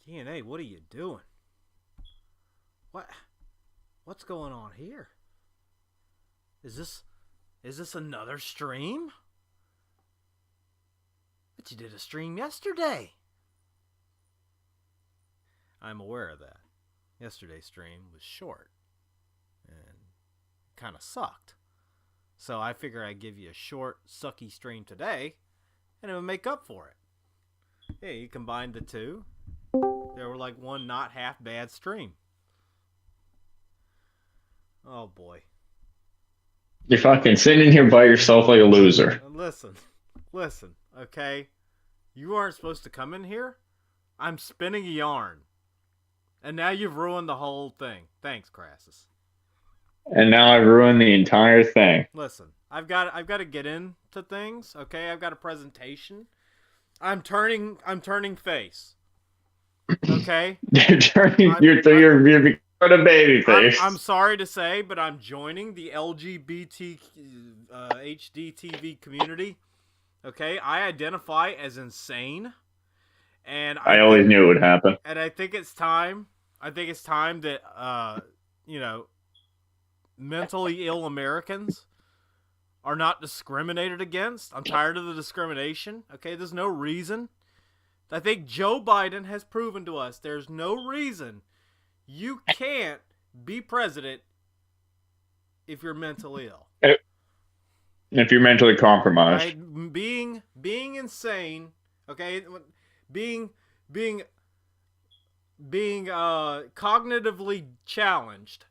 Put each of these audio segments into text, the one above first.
DNA, what are you doing? What's going on here? Is this another stream? But you did a stream yesterday. I'm aware of that. Yesterday's stream was short and kind of sucked. So I figure I'd give you a short, sucky stream today, and it would make up for it. Yeah, you combined the two. There were like one not half bad stream. Oh boy. You're fucking sitting here by yourself like a loser. Listen, okay? You aren't supposed to come in here. I'm spinning a yarn. And now you've ruined the whole thing. Thanks, Crassus. And now I've ruined the entire thing. Listen, I've got to get into things, okay? I've got a presentation. I'm turning face. Okay? You're becoming a baby face. I'm sorry to say, but I'm joining the LGBT HDTV community. Okay? I identify as insane. And I always knew it would happen. And I think it's time. That mentally ill Americans are not discriminated against. I'm tired of the discrimination. Okay, there's no reason. I think Joe Biden has proven to us there's no reason you can't be president if you're mentally ill. If you're mentally compromised. Right? Being insane, okay, being cognitively challenged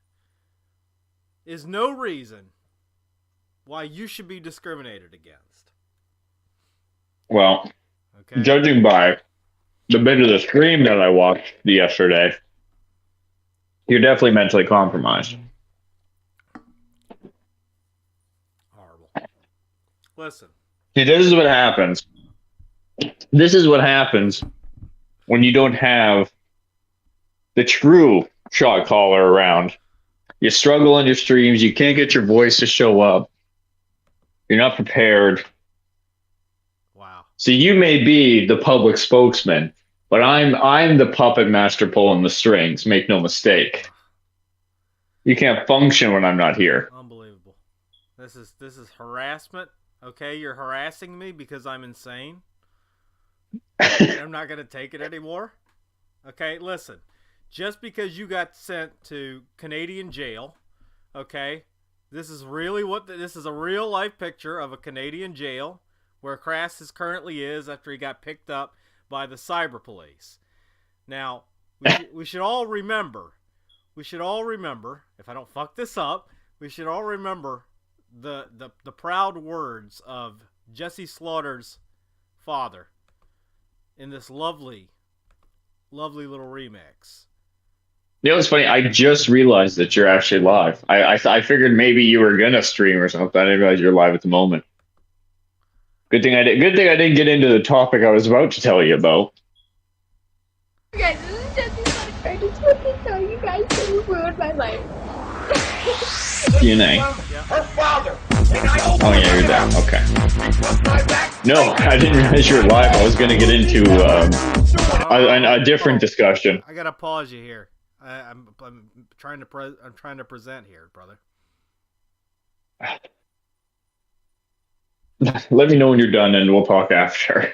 is no reason why you should be discriminated against. Well, okay. Judging by the bit of the stream that I watched yesterday, you're definitely mentally compromised. Horrible. Listen. See, this is what happens. This is what happens when you don't have the true shot caller around. You struggle on your streams. You can't get your voice to show up. You're not prepared. Wow. So you may be the public spokesman, but I'm the puppet master pulling the strings. Make no mistake. You can't function when I'm not here. Unbelievable. This is harassment. Okay, you're harassing me because I'm insane. I'm not going to take it anymore. Okay, listen. Just because you got sent to Canadian jail, okay, this is a real life picture of a Canadian jail where Crassus currently is after he got picked up by the cyber police. Now, we should all remember, if I don't fuck this up, we should all remember the proud words of Jesse Slaughter's father in this lovely little remix. You know, it's funny. I just realized that you're actually live. I figured maybe you were gonna stream or something. I didn't realize you're live at the moment. Good thing I didn't get into the topic I was about to tell you about. Okay, this is Jesse's I just want to tell you guys that you ruined my life. DNA. Her father. Oh yeah, you're there. Okay. No, I didn't realize you were live. I was gonna get into a different discussion. I gotta pause you here. I'm trying to present here, brother. Let me know when you're done, and we'll talk after.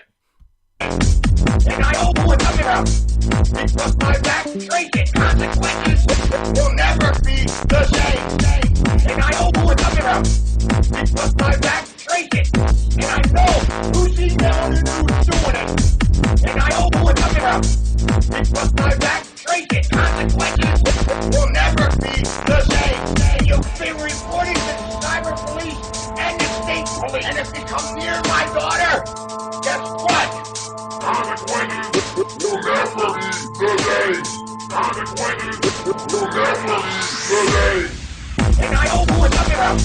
And I hope what's coming out. Because my back tracing consequences will never be the same. And I hope what's coming out. Because my back tracing. And I know who's emailing and who's doing it. And I hope what's coming out. Because my back tracing consequences will never be the same. And you've been reporting to the cyber police and the state police. And if you come near my daughter, guess what? Consequences will never be the same. Consequences will never be the same. And I hope what's coming out.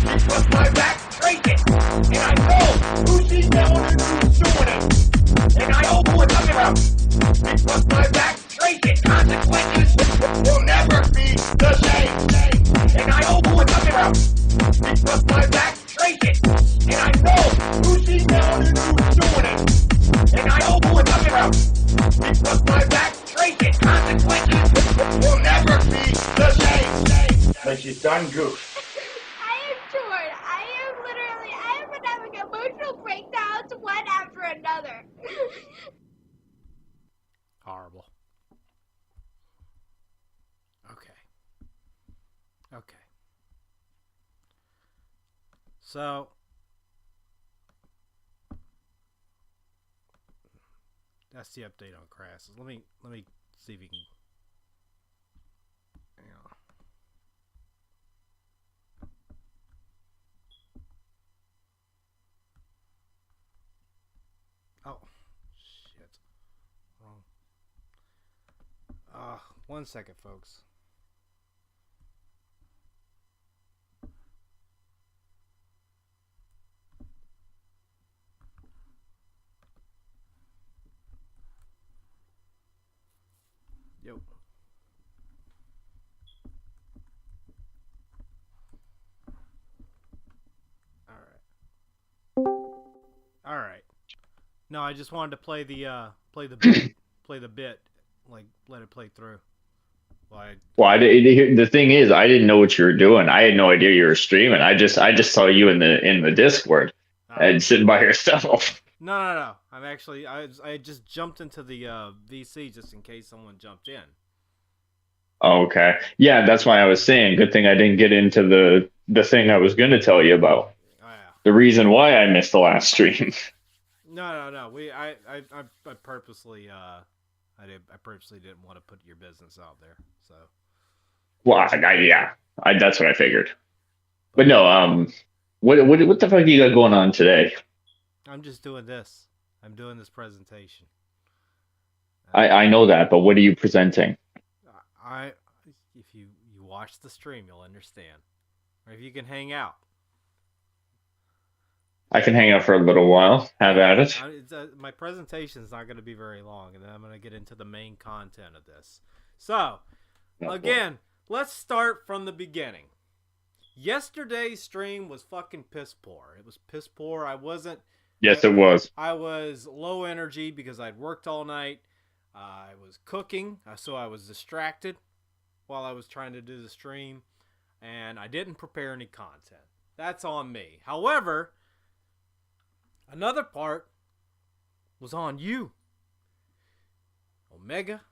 Because my back tracing. And I know who's emailing and who's doing it. And I hope what's coming out. Because my back tracing consequences will never be the same. And I hope what's coming out. Because my back tracing. And I know who's emailing and who's doing it. And I hope what's coming out. Because my back consequences will never be the same. But you done goofed. I am torn. I have been having emotional breakdowns one after another. Horrible. Okay. Okay. So that's the update on Crassus. Let me see if you can. Hang on. Oh, shit. Wrong. 1 second, folks. Yo. All right. No, I just wanted to play the bit, like let it play through. Well, the thing is, I didn't know what you were doing. I had no idea you were streaming. I just saw you in the Discord and sitting by yourself. No. I'm actually I just jumped into the VC just in case someone jumped in. Oh, okay. Yeah, that's why I was saying. Good thing I didn't get into the thing I was going to tell you about. Oh, yeah. The reason why I missed the last stream. No. I purposely I purposely didn't want to put your business out there. So. Well, that's what I figured. But no, what the fuck you got going on today? I'm just doing this. I'm doing this presentation. I know that, but what are you presenting? If you watch the stream, you'll understand. Or if you can hang out. I can hang out for a little while. Have at it. My presentation is not going to be very long, and then I'm going to get into the main content of this. So, again, let's start from the beginning. Yesterday's stream was fucking piss poor. It was piss poor. Yes, it was. I was low energy because I'd worked all night. I was cooking, so I was distracted while I was trying to do the stream, and I didn't prepare any content. That's on me. However, another part was on you, Omega,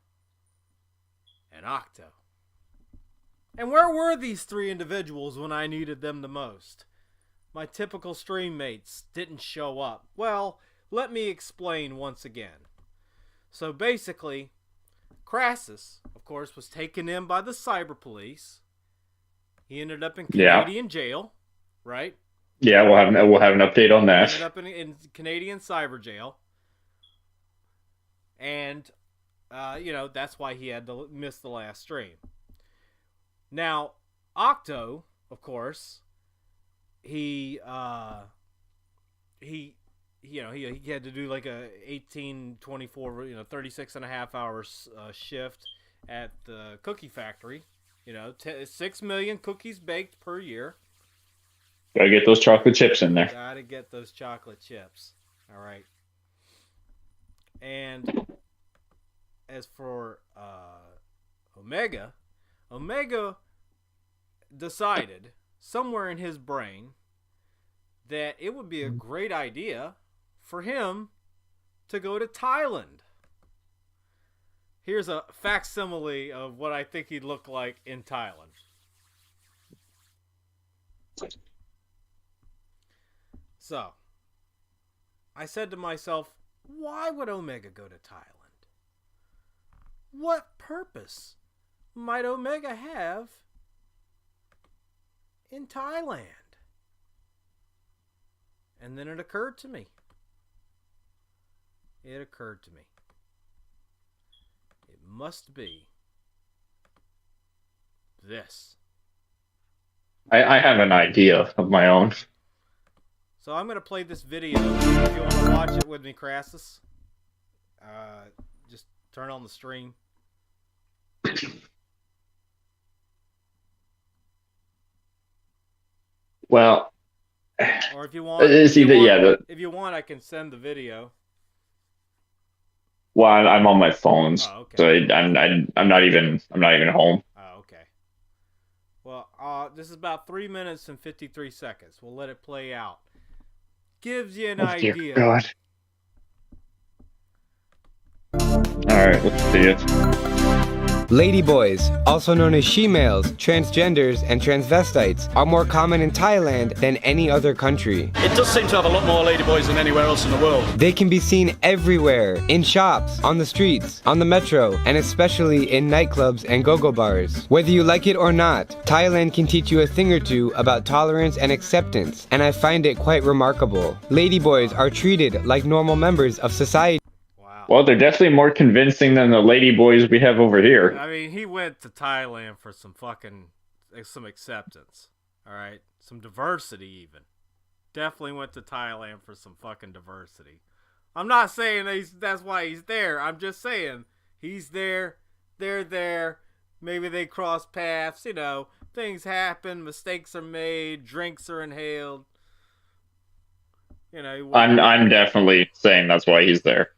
and Octo. And where were these three individuals when I needed them the most? My typical stream mates didn't show up. Well, let me explain once again. So basically, Crassus, of course, was taken in by the cyber police. He ended up in Canadian jail, right? Yeah, we'll have an update on that. Ended up in Canadian cyber jail. And, that's why he had to miss the last stream. Now, Octo, of course, he had to do like a 24, 36 and a half hours shift at the cookie factory. 6 million cookies baked per year. Gotta get those chocolate chips in there. Gotta get those chocolate chips. All right. And as for Omega decided somewhere in his brain that it would be a great idea for him to go to Thailand. Here's a facsimile of what I think he'd look like in Thailand. So, I said to myself, why would Omega go to Thailand? What purpose might Omega have in Thailand? And then it occurred to me. It must be this. I have an idea of my own. So I'm going to play this video. If you want to watch it with me, Crassus, just turn on the stream. Well, or if you want, if you want, I can send the video. Well, I'm on my phones, Oh, okay. so I'm not even home. Oh, okay. Well, this is about 3 minutes and 53 seconds. We'll let it play out. Gives you an Oh dear idea. God. All right, let's see it. Ladyboys, also known as she-males, transgenders, and transvestites, are more common in Thailand than any other country. It does seem to have a lot more ladyboys than anywhere else in the world. They can be seen everywhere, in shops, on the streets, on the metro, and especially in nightclubs and go-go bars. Whether you like it or not, Thailand can teach you a thing or two about tolerance and acceptance, and I find it quite remarkable. Ladyboys are treated like normal members of society. Well, they're definitely more convincing than the lady boys we have over here. I mean, he went to Thailand for some acceptance. All right, some diversity even. Definitely went to Thailand for some fucking diversity. I'm not saying that's why he's there. I'm just saying he's there. They're there. Maybe they cross paths. You know, things happen. Mistakes are made. Drinks are inhaled. You know. I'm definitely saying that's why he's there.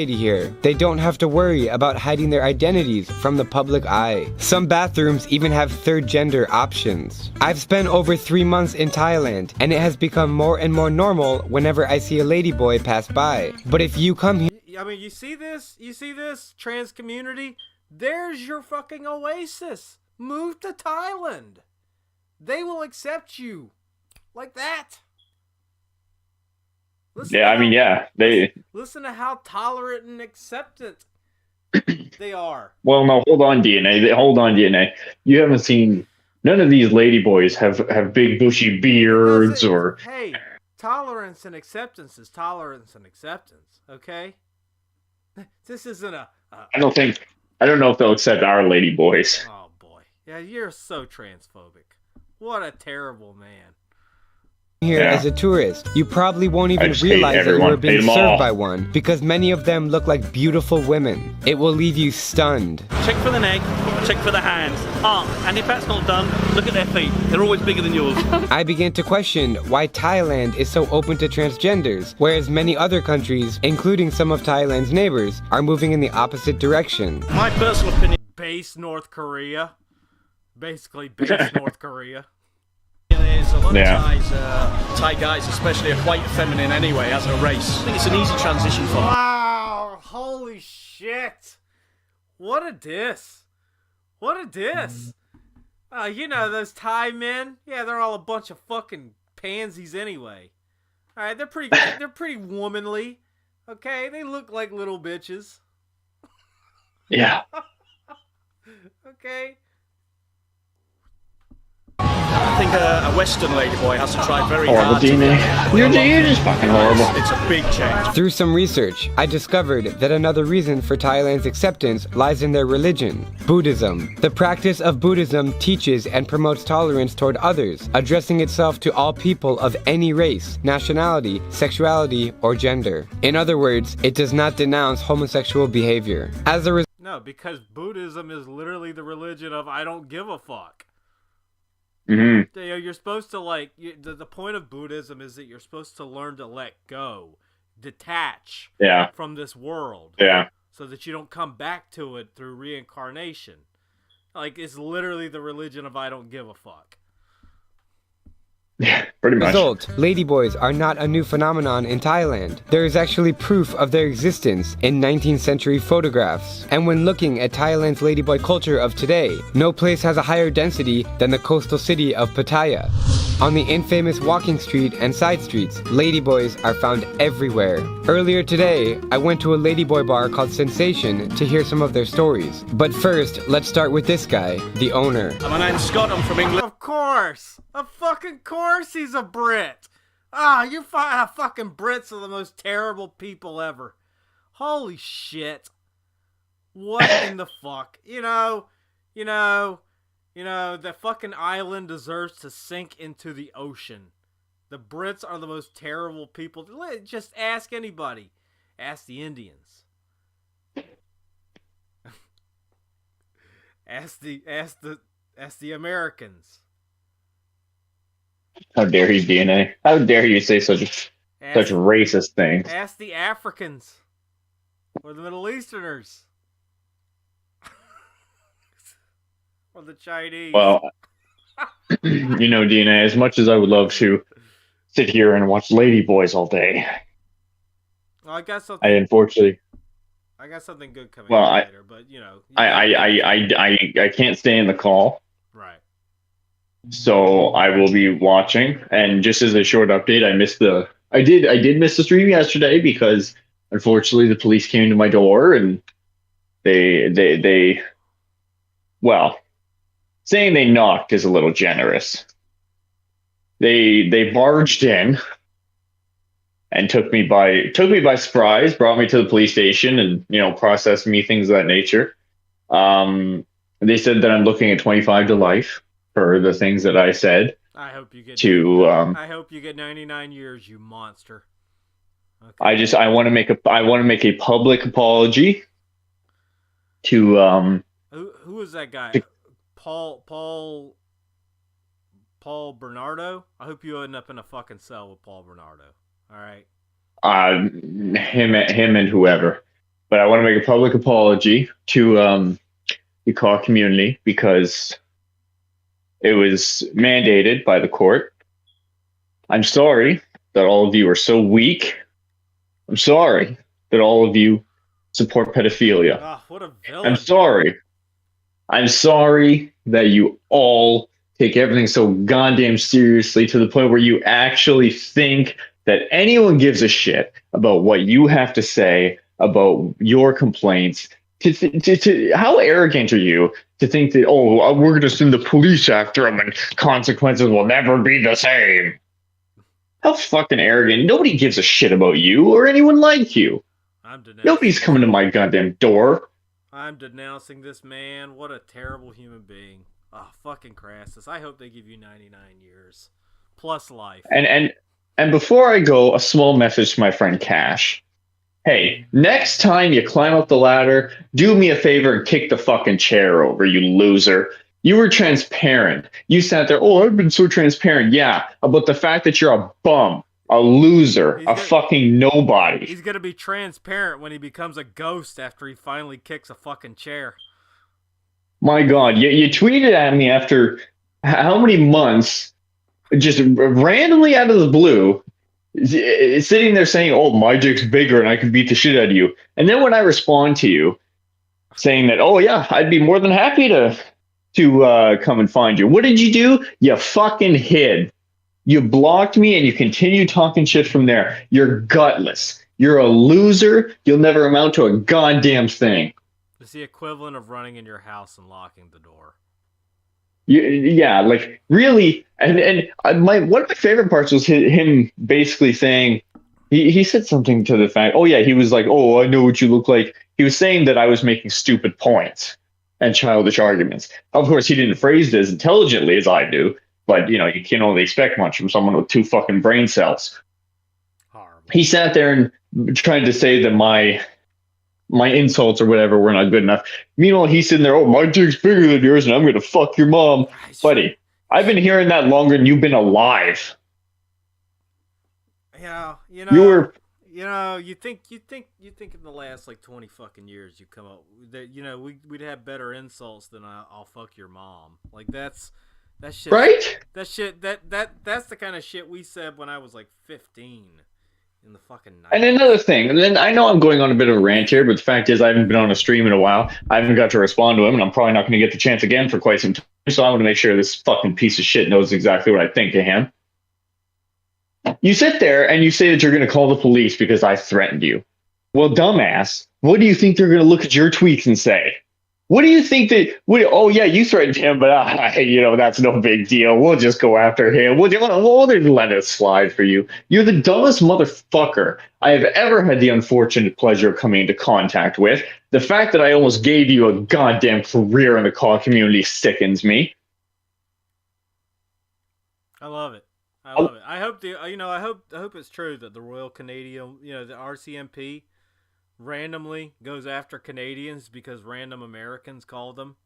Here. They don't have to worry about hiding their identities from the public eye. Some bathrooms even have third gender options. I've spent over 3 months in Thailand, and it has become more and more normal whenever I see a ladyboy pass by. But if you come here... I mean, you see this? Trans community? There's your fucking oasis. Move to Thailand. They will accept you. Like that. Listen to how tolerant and acceptant they are. Well, no, hold on, DNA. You haven't seen none of these ladyboys have big bushy beards or. Hey, tolerance and acceptance is tolerance and acceptance. Okay, this isn't a. I don't know if they'll accept our ladyboys. Oh boy, yeah, you're so transphobic. What a terrible man. Here as a tourist, you probably won't even realize that you are being served by one, because many of them look like beautiful women. It will leave you stunned. Check for the neck, check for the hands. And if that's not done, look at their feet. They're always bigger than yours. I began to question why Thailand is so open to transgenders, whereas many other countries, including some of Thailand's neighbors, are moving in the opposite direction. My personal opinion. Base North Korea. Basically base North Korea. There's a lot of Thai guys, especially, are quite feminine anyway as a race. I think it's an easy transition for them. Wow, holy shit. What a diss. What a diss. You know, those Thai men, yeah, they're all a bunch of fucking pansies anyway. Alright, they're pretty womanly. Okay, they look like little bitches. Yeah. Okay. I think a Western ladyboy has to try very horrible hard. You're just fucking horrible. It's a big change. Through some research, I discovered that another reason for Thailand's acceptance lies in their religion, Buddhism. The practice of Buddhism teaches and promotes tolerance toward others, addressing itself to all people of any race, nationality, sexuality, or gender. In other words, it does not denounce homosexual behavior. As a result, no, because Buddhism is literally the religion of I don't give a fuck. Mm-hmm. You know, you're supposed to the point of Buddhism is that you're supposed to learn to let go, detach from this world, so that you don't come back to it through reincarnation. Like, it's literally the religion of I don't give a fuck. Yeah, pretty much. Result, ladyboys are not a new phenomenon in Thailand. There is actually proof of their existence in 19th century photographs. And when looking at Thailand's ladyboy culture of today, no place has a higher density than the coastal city of Pattaya. On the infamous walking street and side streets, ladyboys are found everywhere. Earlier today, I went to a ladyboy bar called Sensation to hear some of their stories. But first, let's start with this guy, the owner. My name's Scott, I'm from England. Of course! Of fucking course he's a Brit! You fucking Brits are the most terrible people ever. Holy shit. What in the fuck? You know, the fucking island deserves to sink into the ocean. The Brits are the most terrible people. Just ask anybody. Ask the Indians. ask the Americans. How dare you, DNA? How dare you say such racist things? Ask the Africans. or the Middle Easterners, or the Chinese. Well, DNA, as much as I would love to sit here and watch Ladyboys all day, Well, I got I something. unfortunately, I got something good coming well, up I, later, but you know, I can't stay in the call, right. so I will be watching. And just as a short update, I did miss the stream yesterday because unfortunately the police came to my door and they well, saying they knocked is a little generous. They barged in and took me by surprise, brought me to the police station, and processed me, things of that nature. Um, they said that I'm looking at 25 to life for the things that I said. I hope you get. To I hope you get 99 years, you monster. Okay. I want to make a public apology to Who was that guy? Paul Bernardo. I hope you end up in a fucking cell with Paul Bernardo. All right. him and whoever. But I want to make a public apology to the CAW community because it was mandated by the court. I'm sorry that all of you are so weak. I'm sorry that all of you support pedophilia. Oh, what a villain. I'm sorry that you all take everything so goddamn seriously to the point where you actually think that anyone gives a shit about what you have to say about your complaints. How arrogant are you to think that, oh, we're going to send the police after them and consequences will never be the same? How fucking arrogant. Nobody gives a shit about you or anyone like you. Nobody's coming to my goddamn door. I'm denouncing this man. What a terrible human being. Oh, fucking Crassus. I hope they give you 99 years. Plus life. And before I go, a small message to my friend Cash. Hey, next time you climb up the ladder, do me a favor and kick the fucking chair over, you loser. You were transparent. You sat there, oh, I've been so transparent. Yeah, about the fact that you're a bum, a loser, fucking nobody. He's going to be transparent when he becomes a ghost after he finally kicks a fucking chair. My God, you tweeted at me after how many months, just randomly out of the blue, sitting there saying, oh, my dick's bigger and I can beat the shit out of you. And then when I respond to you saying that, oh, yeah, I'd be more than happy to come and find you. What did you do? You fucking hid. You blocked me and you continue talking shit from there. You're gutless. You're a loser. You'll never amount to a goddamn thing. It's the equivalent of running in your house and locking the door. Yeah, like really, and one of my favorite parts was him basically saying, he said something to the fact, oh yeah, he was like, oh, I know what you look like. He was saying that I was making stupid points and childish arguments. Of course, he didn't phrase it as intelligently as I do, but you can only expect much from someone with 2 fucking brain cells. Horrible. He sat there and tried to say that my insults or whatever were not good enough. Meanwhile, he's sitting there, oh, my dick's bigger than yours and I'm going to fuck your mom. Buddy, I've been hearing that longer than you've been alive. You think in the last like 20 fucking years you come up that we'd have better insults than I'll fuck your mom. Like that shit. Right? That's the kind of shit we said when I was like 15. In the fucking 90s. And another thing, and then I know I'm going on a bit of a rant here, but the fact is I haven't been on a stream in a while. I haven't got to respond to him, and I'm probably not going to get the chance again for quite some time. So I want to make sure this fucking piece of shit knows exactly what I think of him. You sit there and you say that you're going to call the police because I threatened you. Well, dumbass, what do you think they're going to look at your tweets and say? What do you think oh, yeah, you threatened him, but that's no big deal. We'll just go after him. We'll just let it slide for you. You're the dumbest motherfucker I have ever had the unfortunate pleasure of coming into contact with. The fact that I almost gave you a goddamn career in the CAW community sickens me. I love it. I hope I hope it's true that the Royal Canadian, the RCMP randomly goes after Canadians because random Americans call them.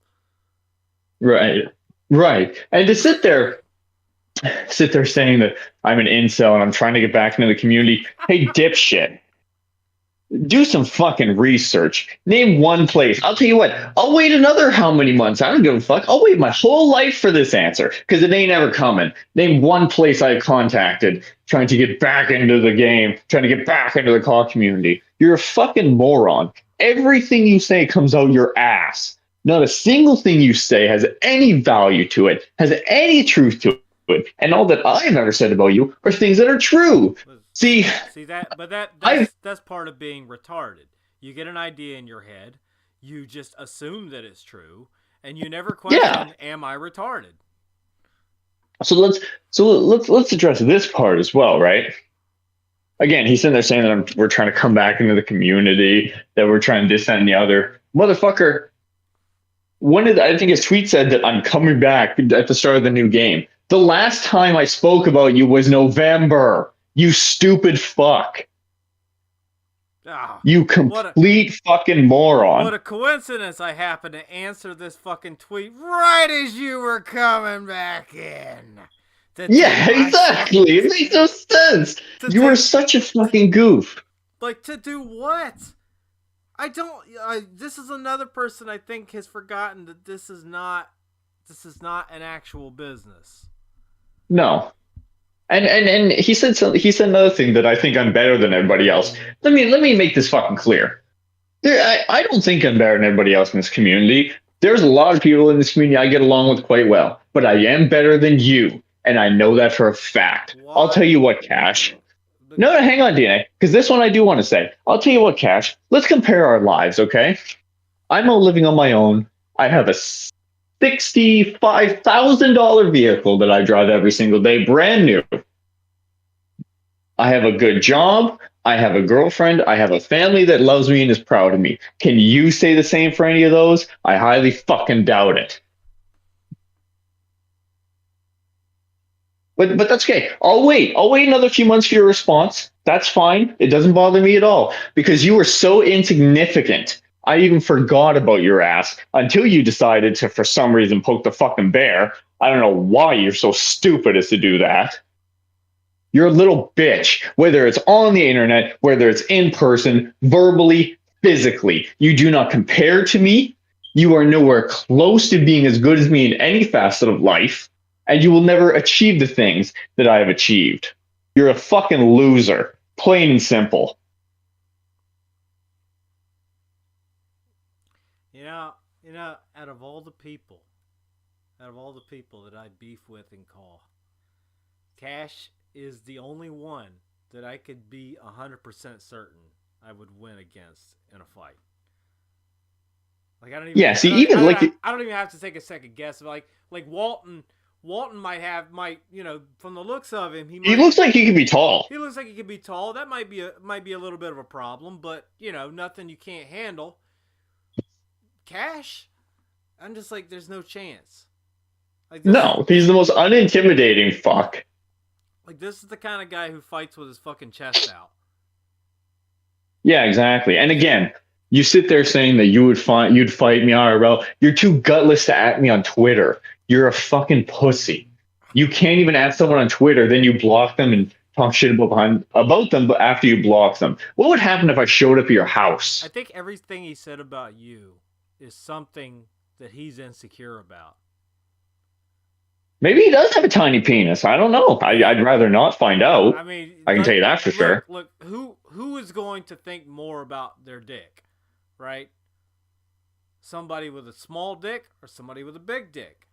Right. And to sit there saying that I'm an incel and I'm trying to get back into the community. Hey, dipshit. Do some fucking research. Name one place. I'll tell you what. I'll wait another how many months? I don't give a fuck. I'll wait my whole life for this answer because it ain't ever coming. Name one place I contacted trying to get back into the game, trying to get back into the call community. You're a fucking moron. Everything you say comes out your ass. Not a single thing you say has any value to it, has any truth to it. And all that I've ever said about you are things that are true. See that, but I that's part of being retarded. You get an idea in your head, you just assume that it's true, and you never question, am I retarded? So let's address this part as well, right? Again, he's sitting there saying that we're trying to come back into the community, that we're trying this that, and the other. Motherfucker, I think his tweet said that I'm coming back at the start of the new game. The last time I spoke about you was November. You stupid fuck. Oh, you complete fucking moron. What a coincidence I happened to answer this fucking tweet right as you were coming back in. Yeah, exactly. It makes no sense. You were such a fucking goof. Like, to do what? This is another person I think has forgotten that this is not an actual business. No. And he said another thing that I think I'm better than everybody else. Let me make this fucking clear. I don't think I'm better than everybody else in this community. There's a lot of people in this community I get along with quite well, but I am better than you, and I know that for a fact. What? I'll tell you what, Cash. No, hang on, DNA, because this one I do want to say. I'll tell you what, Cash. Let's compare our lives, okay? I'm out living on my own. I have a $65,000 vehicle that I drive every single day, brand new. I have a good job. I have a girlfriend. I have a family that loves me and is proud of me. Can you say the same for any of those? I highly fucking doubt it. But that's okay. I'll wait. I'll wait another few months for your response. That's fine. It doesn't bother me at all because you were so insignificant. I even forgot about your ass until you decided to, for some reason, poke the fucking bear. I don't know why you're so stupid as to do that. You're a little bitch, whether it's on the internet, whether it's in person, verbally, physically. You do not compare to me. You are nowhere close to being as good as me in any facet of life, and you will never achieve the things that I have achieved. You're a fucking loser, plain and simple. You know, out of all the people that I beef with and call, Cash is the only one that I could be 100% certain I would win against in a fight. Like, I don't even. Yeah, see, I don't even have to take a second guess. Like Walton might, you know, from the looks of him, he looks like he could be tall. He looks like he could be tall. That might be a little bit of a problem, but you know, nothing you can't handle. Cash, I'm just like, there's no chance. Like, no, he's the most unintimidating fuck. Like, this is the kind of guy who fights with his fucking chest out. Yeah, exactly. And again, you sit there saying that you'd fight me IRL. You're too gutless to at me on Twitter. You're a fucking pussy. You can't even at someone on Twitter, then you block them and talk shit about them, but after you block them. What would happen if I showed up at your house? I think everything he said about you is something that he's insecure about. Maybe he does have a tiny penis. I don't know. I'd rather not find out. I mean, I can tell you that for sure. Look, who is going to think more about their dick, right? Somebody with a small dick or somebody with a big dick?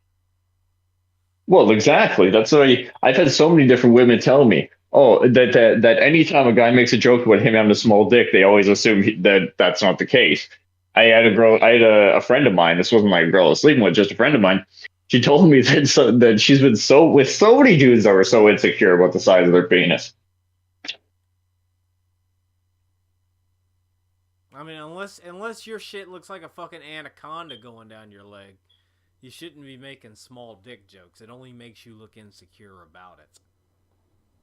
Well, exactly. That's why I've had so many different women tell me, oh, that anytime a guy makes a joke about him having a small dick, they always assume that that's not the case. I had a friend of mine. This wasn't my girl I was sleeping with, just a friend of mine. She told me that she's been with so many dudes that were so insecure about the size of their penis. I mean, unless your shit looks like a fucking anaconda going down your leg, you shouldn't be making small dick jokes. It only makes you look insecure about it.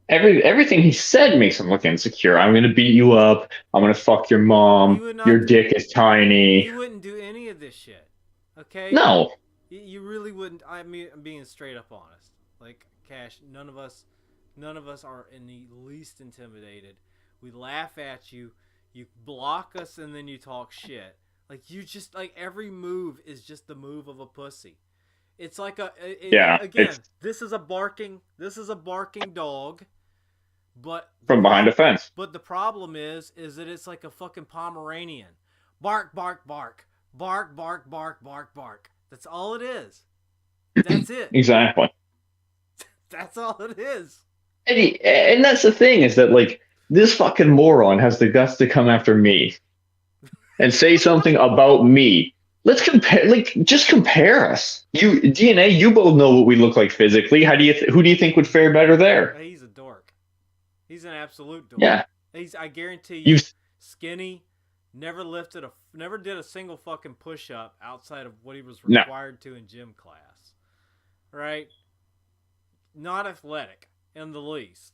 Everything he said makes him look insecure. I'm gonna beat you up. I'm gonna fuck your mom. Your dick is tiny. You wouldn't do any of this shit, okay? No. You really wouldn't. I'm being straight up honest. Like, Cash, none of us are in the least intimidated. We laugh at you. You block us and then you talk shit. Like you just like every move is just the move of a pussy. It's like again, this is a barking dog, but from behind a fence. But the problem is that it's like a fucking Pomeranian. Bark, bark, bark. Bark, bark, bark, bark, bark. That's all it is. That's it. Exactly. That's all it is. And that's the thing, is that like this fucking moron has the guts to come after me and say something about me. Let's compare, like, just compare us. You DNA, you both know what we look like physically. Who do you think would fare better there? He's a dork. He's an absolute dork. Yeah. I guarantee you, skinny, never did a single fucking push up outside of what he was required to in gym class. Right? Not athletic in the least.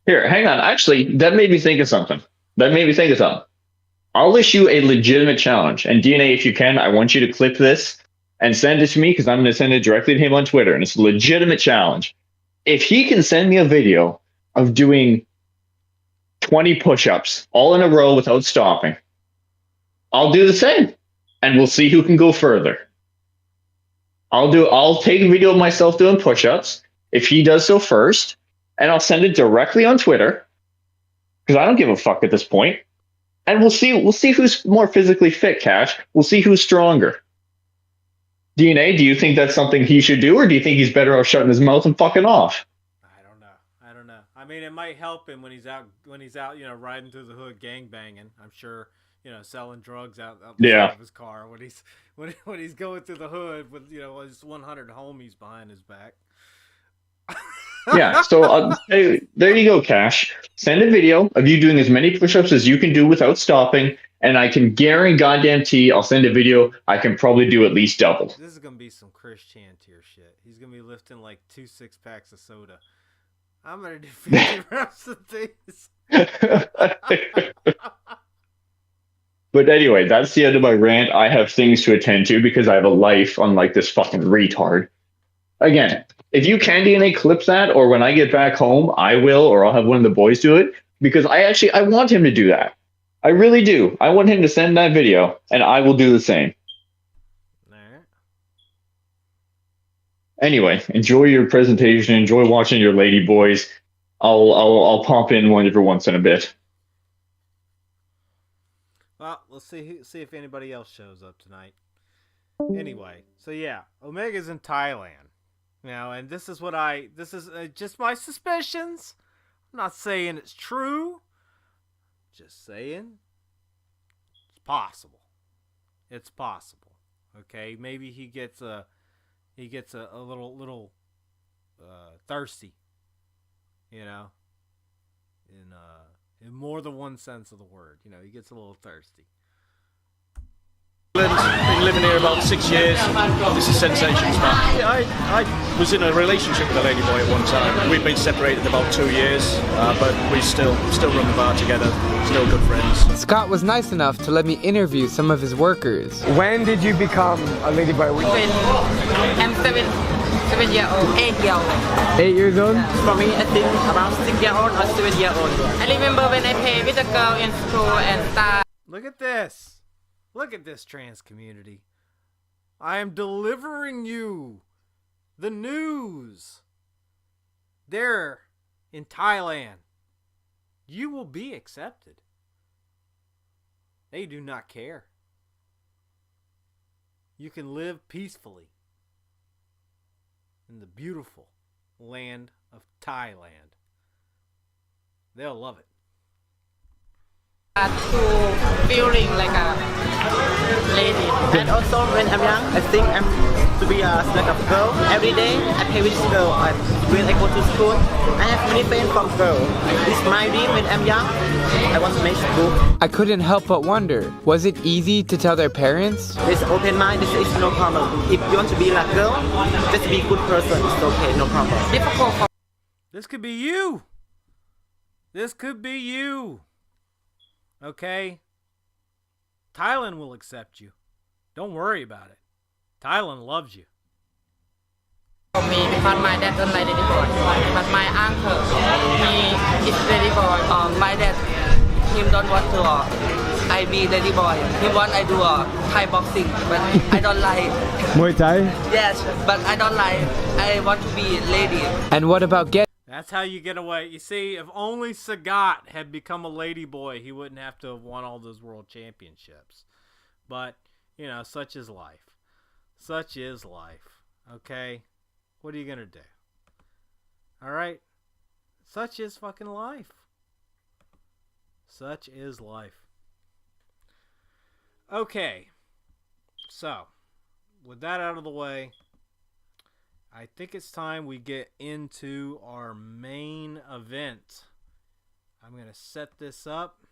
Here, hang on. Actually, that made me think of something. I'll issue a legitimate challenge. And DNA, if you can, I want you to clip this and send it to me, because I'm going to send it directly to him on Twitter. And it's a legitimate challenge. If he can send me a video of doing 20 push-ups all in a row without stopping, I'll do the same. And we'll see who can go further. I'll take a video of myself doing push-ups if he does so first, and I'll send it directly on Twitter, because I don't give a fuck at this point. And we'll see who's more physically fit, Cash. We'll see who's stronger. DNA, do you think that's something he should do, or do you think he's better off shutting his mouth and fucking off? I don't know. I mean, it might help him when he's out, riding through the hood, gang banging. I'm sure, selling drugs out the side of his car when he's going through the hood with his 100 homies behind his back. Yeah, so hey, there you go, Cash. Send a video of you doing as many push-ups as you can do without stopping, and I can guarantee I'll send a video I can probably do at least double. This is going to be some Chris Chantier shit. He's going to be lifting like 2 6-packs of soda. I'm going to do 50 reps of these. But anyway, that's the end of my rant. I have things to attend to because I have a life, unlike this fucking retard. Again, if you can DNA clip that, or when I get back home, I will, or I'll have one of the boys do it, because I want him to do that. I really do. I want him to send that video, and I will do the same. Alright. Anyway, enjoy your presentation. Enjoy watching your lady boys. I'll pop in one every once in a bit. Well, let's see if anybody else shows up tonight. Anyway, so yeah, Omega's in Thailand. And this is just my suspicions. I'm not saying it's true. Just saying it's possible. It's possible. Okay, maybe he gets a little thirsty. In more than one sense of the word. He gets a little thirsty. Been living here about 6 years. This is sensations, man. I was in a relationship with a lady boy at one time. We've been separated about 2 years, but we still run the bar together. Still good friends. Scott was nice enough to let me interview some of his workers. When did you become a ladyboy? When I'm 7 years old, 8 years old. 8 years old? For me, I think around 6 years old or 7 years old. I remember when I played with a girl in school and started. Look at this. Look at this, trans community. I am delivering you the news. There in Thailand, you will be accepted. They do not care. You can live peacefully in the beautiful land of Thailand. They'll love it. To feeling like a lady. And also when I'm young, I think I'm to be like a girl. Every day I play with this girl. And when I go to school, I have many friends from girl. It's my dream when I'm young. I want to make school. I couldn't help but wonder, was it easy to tell their parents? It's open mind, this is no problem. If you want to be like a girl, just be a good person, it's okay, no problem. Difficult for this could be you. This could be you. Okay? Thailand will accept you. Don't worry about it. Thailand loves you. for me because my dad don't like ladyboy. But my uncle, he is ladyboy. My dad, him don't want to I be lady boy. He want I do Thai boxing, but I don't like. Muay Thai? Yes, but I don't like. I want to be lady. And what about That's how you get away. You see, if only Sagat had become a lady boy, he wouldn't have to have won all those world championships. But, you know, such is life. Such is life. Okay? What are you going to do? Alright? Such is fucking life. Such is life. Okay. So, with that out of the way, I think it's time we get into our main event. I'm going to set this up.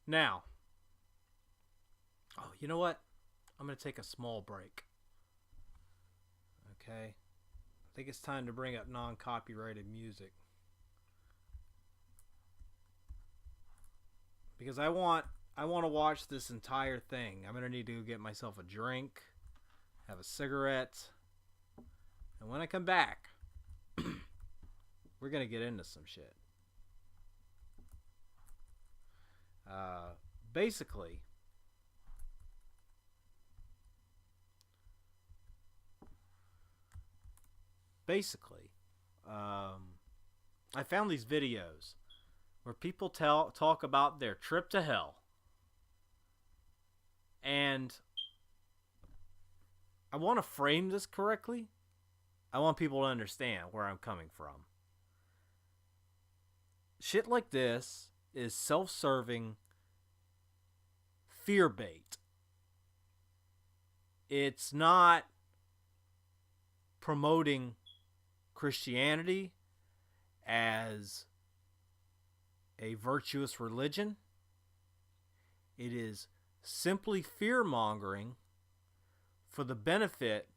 Now, oh, you know what? I'm going to take a small break. Okay? I think it's time to bring up non-copyrighted music. Because I want to watch this entire thing. I'm going to need to get myself a drink, have a cigarette. And when I come back, we're going to get into some shit. Basically, I found these videos where people talk about their trip to hell. And I want to frame this correctly. I want people to understand where I'm coming from. Shit like this is self-serving fear bait. It's not promoting Christianity as a virtuous religion. It is simply fear-mongering for the benefit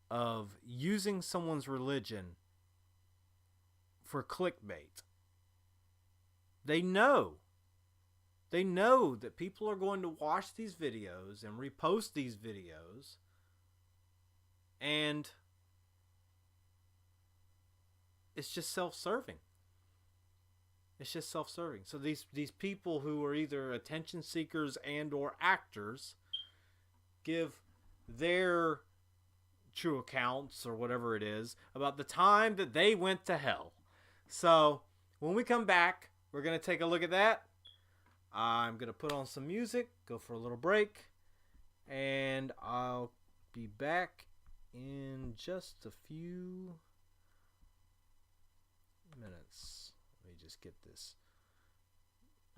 of using someone's religion for clickbait. They know that people are going to watch these videos and repost these videos, and it's just self-serving. It's just self-serving. So these people who are either attention seekers and or actors give their true accounts or whatever it is about the time that they went to hell. So when we come back, we're going to take a look at that. I'm going to put on some music, go for a little break, and I'll be back in just a few minutes. Let me just get this.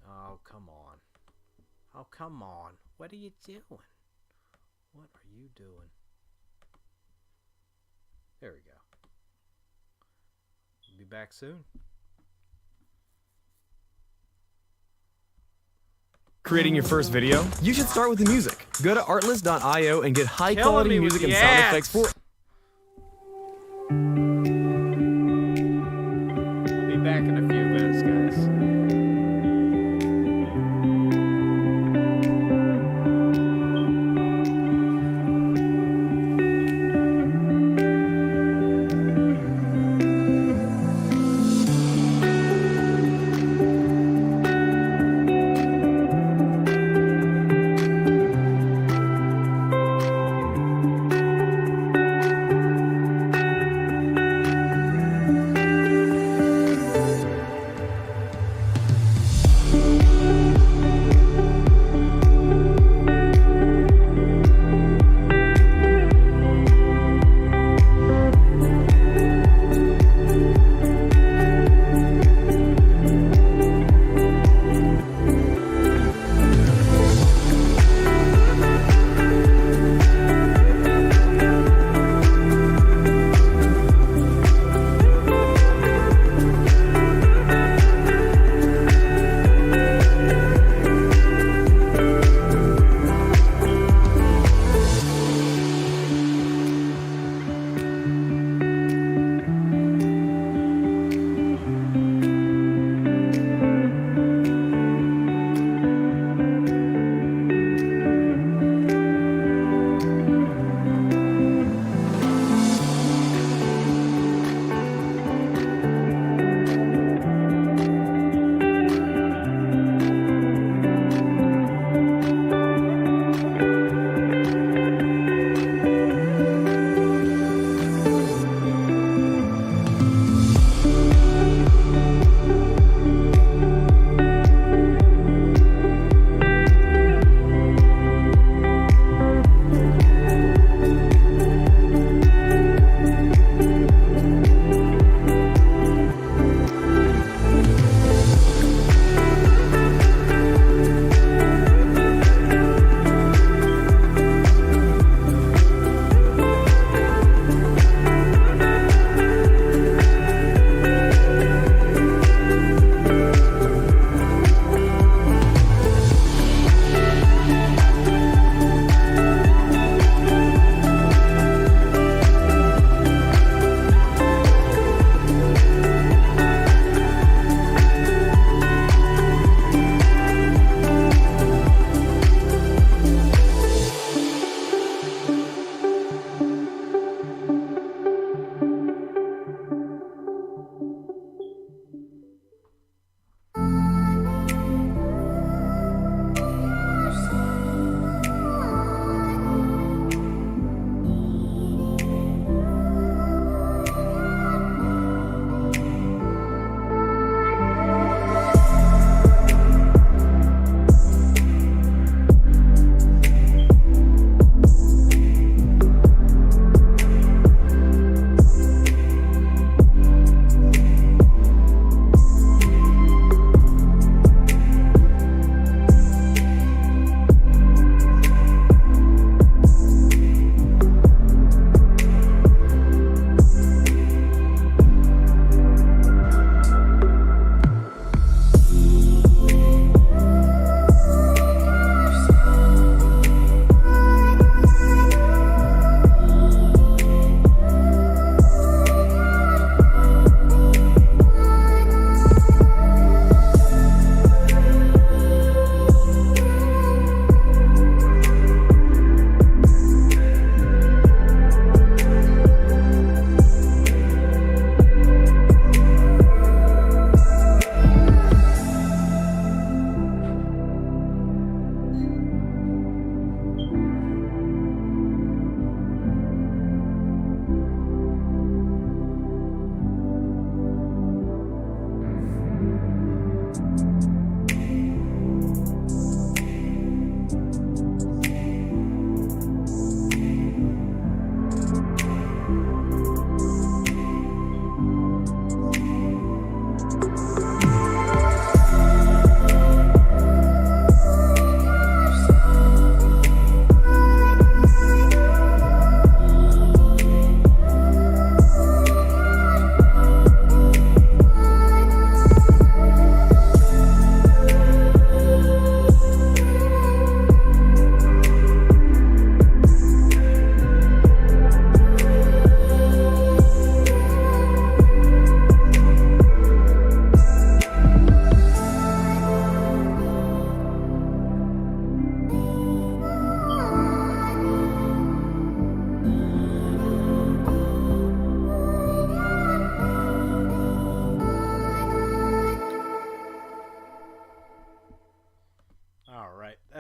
Oh, come on. Oh, come on. What are you doing? What are you doing? There we go. We'll be back soon. Creating your first video? You should start with the music. Go to artlist.io and get high quality music and sound effects for I'll be back in a few minutes, guys.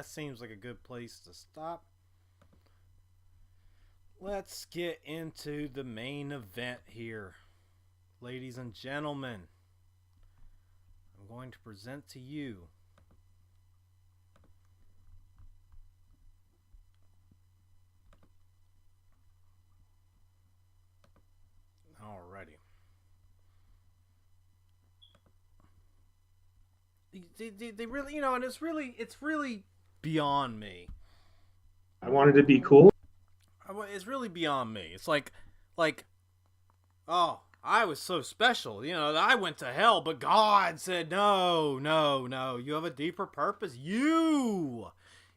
that seems like a good place to stop. Let's get into the main event here. Ladies and gentlemen, I'm going to present to you alrighty. They really, and it's really beyond me. I wanted to be cool. It's really beyond me. It's like, oh, I was so special. I went to hell, but God said, no, you have a deeper purpose. You,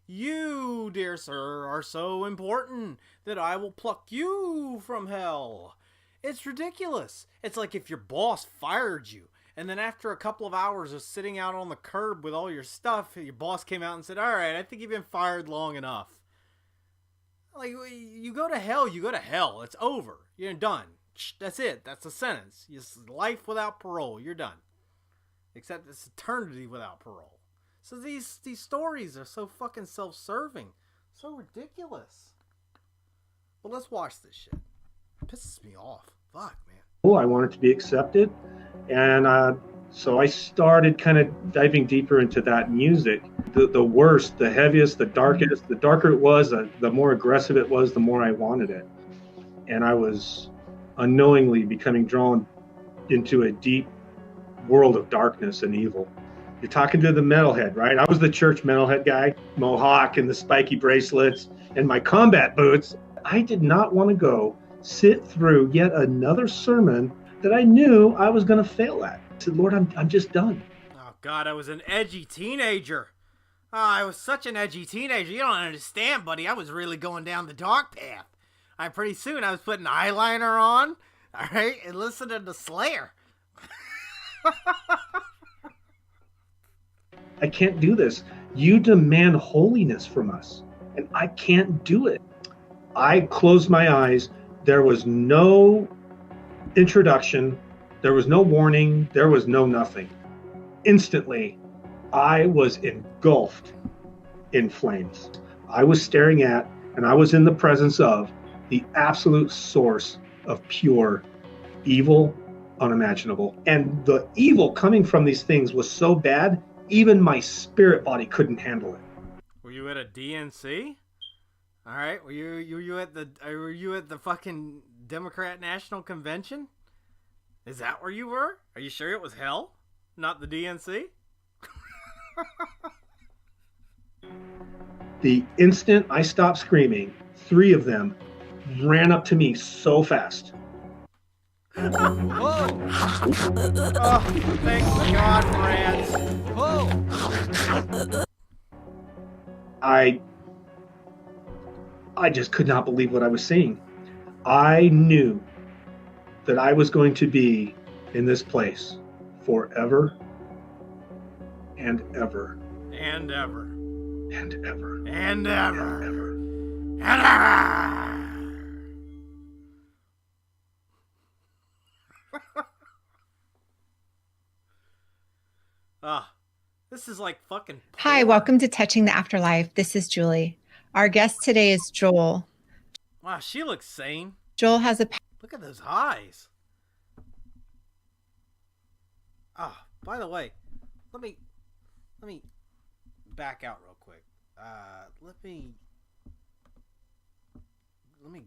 dear sir, are so important that I will pluck you from hell. It's ridiculous. It's like if your boss fired you, and then after a couple of hours of sitting out on the curb with all your stuff, your boss came out and said, all right, I think you've been fired long enough. Like, you go to hell, you go to hell. It's over. You're done. That's it. That's a sentence. It's life without parole. You're done. Except it's eternity without parole. So these stories are so fucking self-serving. So ridiculous. Well, let's watch this shit. It pisses me off. Fuck, man. I wanted to be accepted. And so I started kind of diving deeper into that music. The worse, the heaviest, the darkest, the darker it was, the more aggressive it was, the more I wanted it. And I was unknowingly becoming drawn into a deep world of darkness and evil. You're talking to the metalhead, right? I was the church metalhead guy, mohawk and the spiky bracelets and my combat boots. I did not want to go sit through yet another sermon that I knew I was going to fail at. I said, Lord, I'm just done. Oh, God, I was an edgy teenager. Oh, I was such an edgy teenager. You don't understand, buddy. I was really going down the dark path. Pretty soon I was putting eyeliner on, all right, and listening to Slayer. I can't do this. You demand holiness from us, and I can't do it. I closed my eyes. There was no introduction. There was no warning. There was no nothing. Instantly, I was engulfed in flames. I was staring at, and I was in the presence of, the absolute source of pure evil, unimaginable. And the evil coming from these things was so bad, even my spirit body couldn't handle it. Were you at a DNC? All right. Were you at the fucking Democrat National Convention? Is that where you were? Are you sure it was hell, not the DNC? The instant I stopped screaming, 3 of them ran up to me so fast. Oh, thank God for ants. I just could not believe what I was seeing. I knew that I was going to be in this place forever and ever. And ever. And ever. And ever. And ever. And ever. This is like fucking porn. Hi, welcome to Touching the Afterlife. This is Julie. Our guest today is Joel. Wow, she looks sane. Joel has a... Look at those eyes. By the way, let me back out real quick. Let me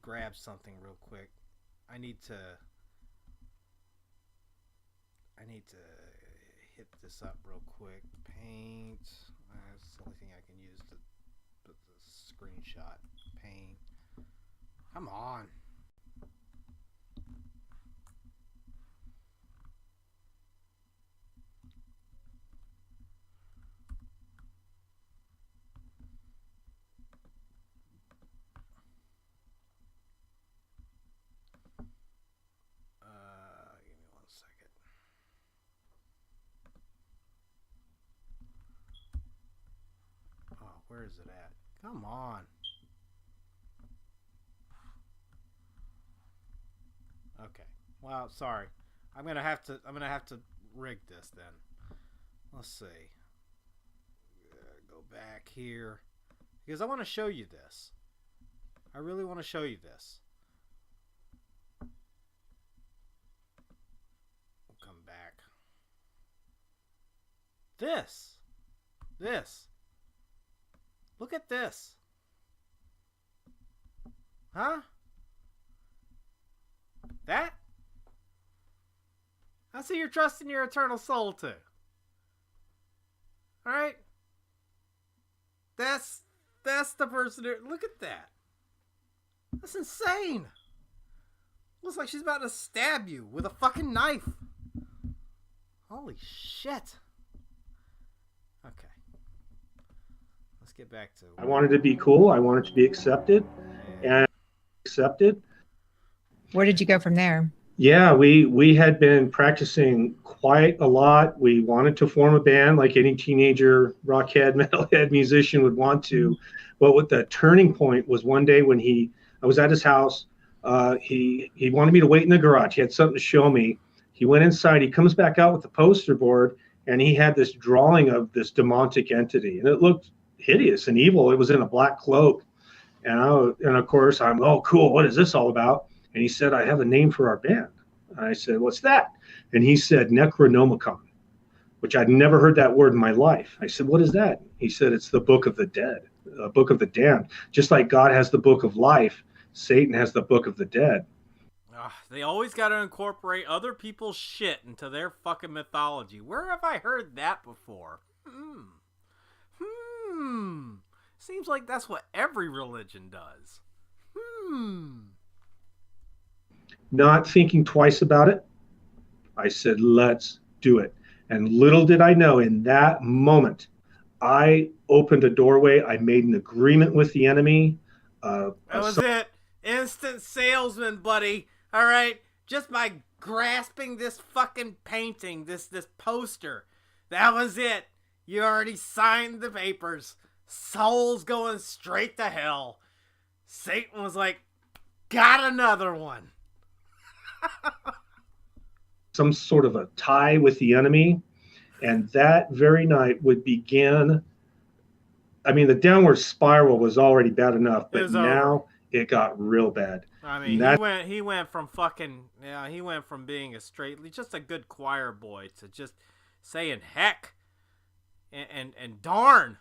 grab something real quick. I need to hit this up real quick. Paint. That's the only thing I can use to put the screenshot. Paint. Come on. Give me 1 second. Oh, where is it at? Come on. Okay. Well, sorry. I'm gonna have to rig this then. Let's see. Go back here. because I want to show you this. I really want to show you this. We'll come back. This. Look at this. Huh? That? I see you're trusting your eternal soul too. Alright? That's the person there. Look at that. That's insane. Looks like she's about to stab you with a fucking knife. Holy shit. Okay. Let's get back to... I wanted to be cool. I wanted to be accepted. And accepted. Where did you go from there? Yeah, we had been practicing quite a lot. We wanted to form a band like any teenager, rockhead, metalhead musician would want to. But what the turning point was one day when I was at his house. He wanted me to wait in the garage. He had something to show me. He went inside. He comes back out with the poster board, and he had this drawing of this demonic entity, and it looked hideous and evil. It was in a black cloak, and of course I'm, oh cool, what is this all about? And he said, I have a name for our band. I said, what's that? And he said, Necronomicon, which I'd never heard that word in my life. I said, what is that? He said, it's the book of the dead, a book of the damned. Just like God has the book of life, Satan has the book of the dead. They always got to incorporate other people's shit into their fucking mythology. Where have I heard that before? Seems like that's what every religion does. Not thinking twice about it, I said, let's do it. And little did I know, in that moment, I opened a doorway. I made an agreement with the enemy. That was it. Instant salesman, buddy. All right? Just by grasping this fucking painting, this poster, that was it. You already signed the papers. Soul's going straight to hell. Satan was like, got another one. Some sort of a tie with the enemy. And that very night would begin. I mean, the downward spiral was already bad enough, but now it got real bad. I mean, he went from he went from being just a good choir boy to just saying heck and darn.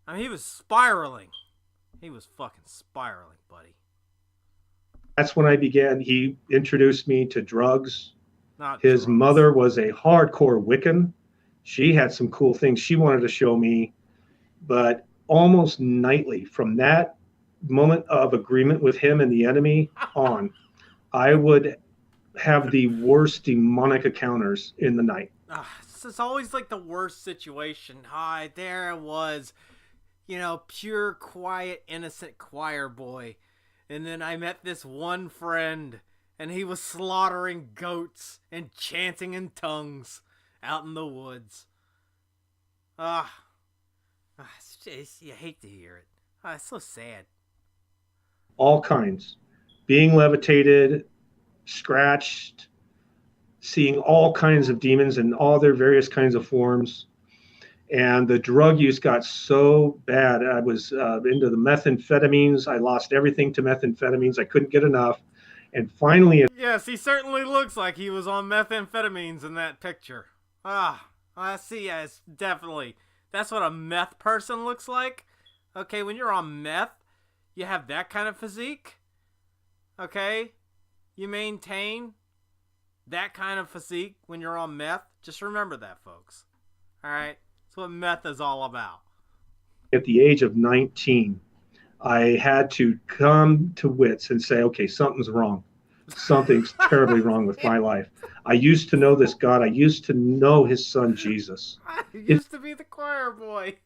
I mean, he was spiraling. He was fucking spiraling, buddy. That's when I began. He introduced me to drugs. His drugs. Mother was a hardcore Wiccan. She had some cool things she wanted to show me. But almost nightly, from that moment of agreement with him and the enemy on, I would have the worst demonic encounters in the night. It's always like the worst situation. Hi, there it was, pure, quiet, innocent choir boy. And then I met this one friend, and he was slaughtering goats and chanting in tongues out in the woods. You hate to hear it. It's so sad. All kinds. Being levitated, scratched, seeing all kinds of demons in all their various kinds of forms. And the drug use got so bad. I was into the methamphetamines. I lost everything to methamphetamines. I couldn't get enough. And finally... Yes, he certainly looks like he was on methamphetamines in that picture. I see. Yes, definitely. That's what a meth person looks like. Okay, when you're on meth, you have that kind of physique. Okay? You maintain that kind of physique when you're on meth. Just remember that, folks. Alright? That's what meth is all about. At the age of 19, I had to come to wits and say, okay, something's wrong. Something's terribly wrong with my life. I used to know this God. I used to know his son, Jesus. I used to be the choir boy.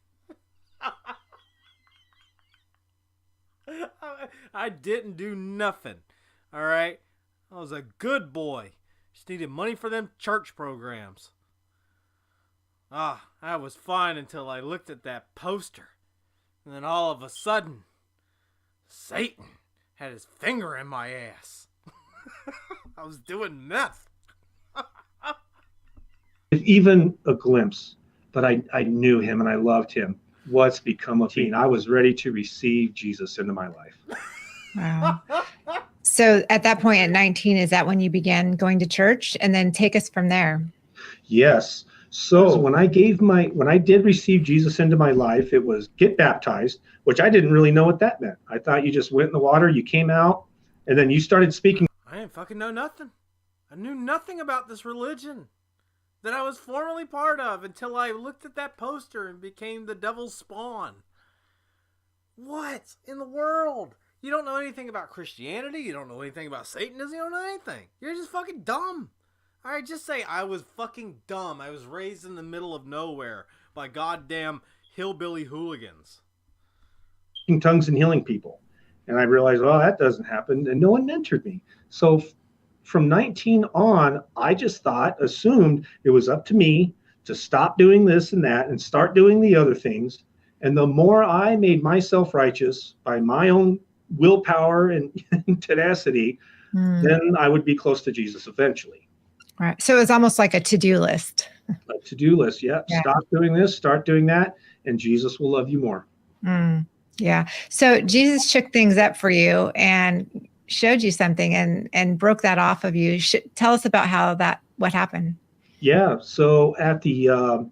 I didn't do nothing. All right? I was a good boy. Just needed money for them church programs. I was fine until I looked at that poster. And then all of a sudden, Satan had his finger in my ass. I was doing meth. Even a glimpse, but I knew him and I loved him. what's become of me? I was ready to receive Jesus into my life. Wow. So at that point at 19, is that when you began going to church? And then take us from there. Yes. So when I did receive Jesus into my life, it was get baptized, which I didn't really know what that meant. I thought you just went in the water, you came out, and then you started speaking. I didn't fucking know nothing. I knew nothing about this religion that I was formerly part of until I looked at that poster and became the devil's spawn. What in the world? You don't know anything about Christianity. You don't know anything about Satanism. You don't know anything. You're just fucking dumb. All right, just say I was fucking dumb. I was raised in the middle of nowhere by goddamn hillbilly hooligans. In tongues and healing people. And I realized, well, that doesn't happen. And no one mentored me. So from 19 on, I just assumed it was up to me to stop doing this and that and start doing the other things. And the more I made myself righteous by my own willpower and tenacity, then I would be close to Jesus eventually. Right. So it was almost like a to-do list. A to-do list. Yeah. Stop doing this, start doing that, and Jesus will love you more. Yeah. So Jesus shook things up for you and showed you something and broke that off of you. Tell us about what happened. Yeah. So at the,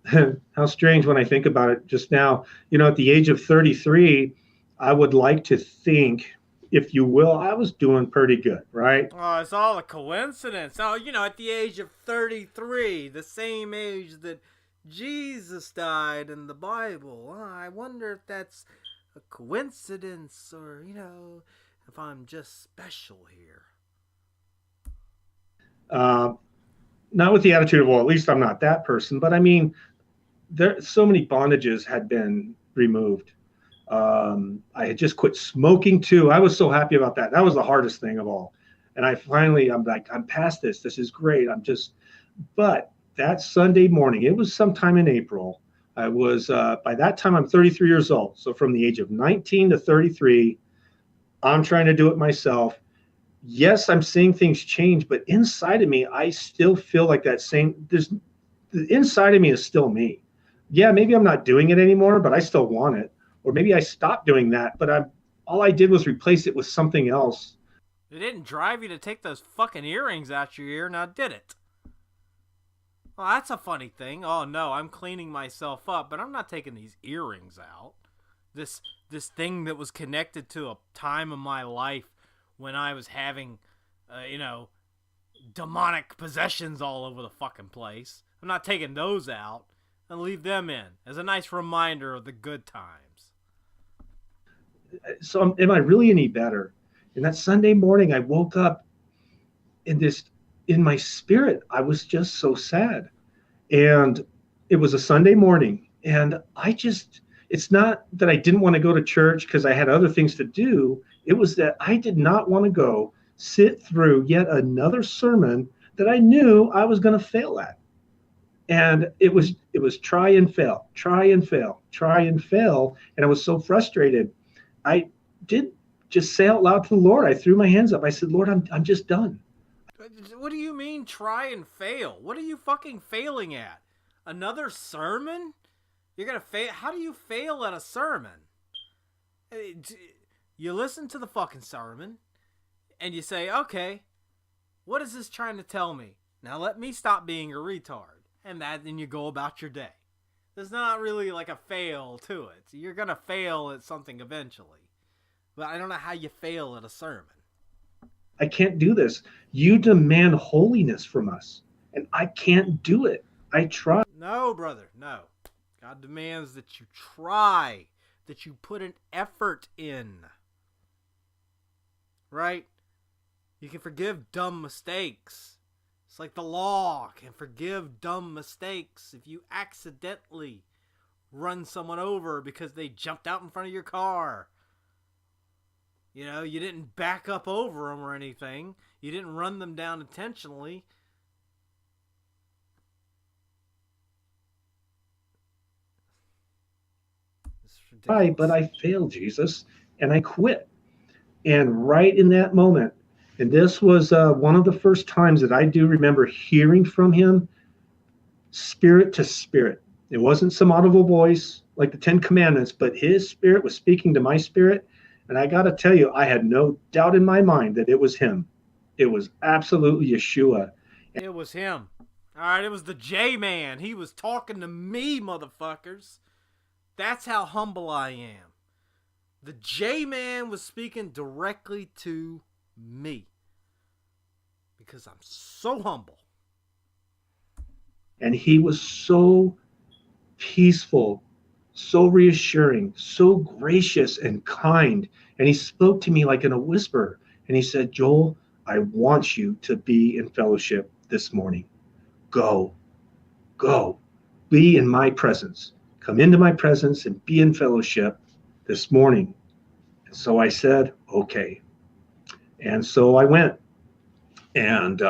how strange when I think about it just now, at the age of 33, I would like to think, if you will, I was doing pretty good, right? Oh, it's all a coincidence. Oh, at the age of 33, the same age that Jesus died in the Bible. I wonder if that's a coincidence or, if I'm just special here. Not with the attitude of, well, at least I'm not that person. But I mean, so many bondages had been removed. I had just quit smoking too. I was so happy about that. That was the hardest thing of all. And I'm like, I'm past this. This is great. But that Sunday morning, it was sometime in April. I was, by that time, I'm 33 years old. So from the age of 19 to 33, I'm trying to do it myself. Yes, I'm seeing things change, but inside of me, I still feel like the inside of me is still me. Yeah, maybe I'm not doing it anymore, but I still want it. Or maybe I stopped doing that, but all I did was replace it with something else. It didn't drive you to take those fucking earrings out your ear, now did it? Well, that's a funny thing. Oh no, I'm cleaning myself up, but I'm not taking these earrings out. This thing that was connected to a time of my life when I was having, demonic possessions all over the fucking place. I'm not taking those out and leave them in as a nice reminder of the good times. So am I really any better? And that Sunday morning, I woke up in my spirit, I was just so sad. And it was a Sunday morning. And it's not that I didn't want to go to church because I had other things to do. It was that I did not want to go sit through yet another sermon that I knew I was going to fail at. And it was try and fail, try and fail, try and fail. And I was so frustrated. I did just say out loud to the Lord. I threw my hands up. I said, Lord, I'm just done. What do you mean try and fail? What are you fucking failing at? Another sermon? You're going to fail? How do you fail at a sermon? You listen to the fucking sermon and you say, okay, what is this trying to tell me? Now let me stop being a retard. And then you go about your day. There's not really like a fail to it. You're going to fail at something eventually. But I don't know how you fail at a sermon. I can't do this. You demand holiness from us. And I can't do it. I try. No, brother, no. God demands that you try. That you put an effort in. Right? You can forgive dumb mistakes. It's like the law can forgive dumb mistakes if you accidentally run someone over because they jumped out in front of your car. You didn't back up over them or anything. You didn't run them down intentionally. But I failed, Jesus, and I quit. And right in that moment, and this was one of the first times that I do remember hearing from him, spirit to spirit. It wasn't some audible voice like the Ten Commandments, but his spirit was speaking to my spirit. And I got to tell you, I had no doubt in my mind that it was him. It was absolutely Yeshua. It was him. All right, it was the J-Man. He was talking to me, motherfuckers. That's how humble I am. The J-Man was speaking directly to me. Because I'm so humble. And he was so peaceful, so reassuring, so gracious and kind. And he spoke to me like in a whisper. And he said, Joel, I want you to be in fellowship this morning. Go, be in my presence. Come into my presence and be in fellowship this morning. And so I said, okay. And so I went. And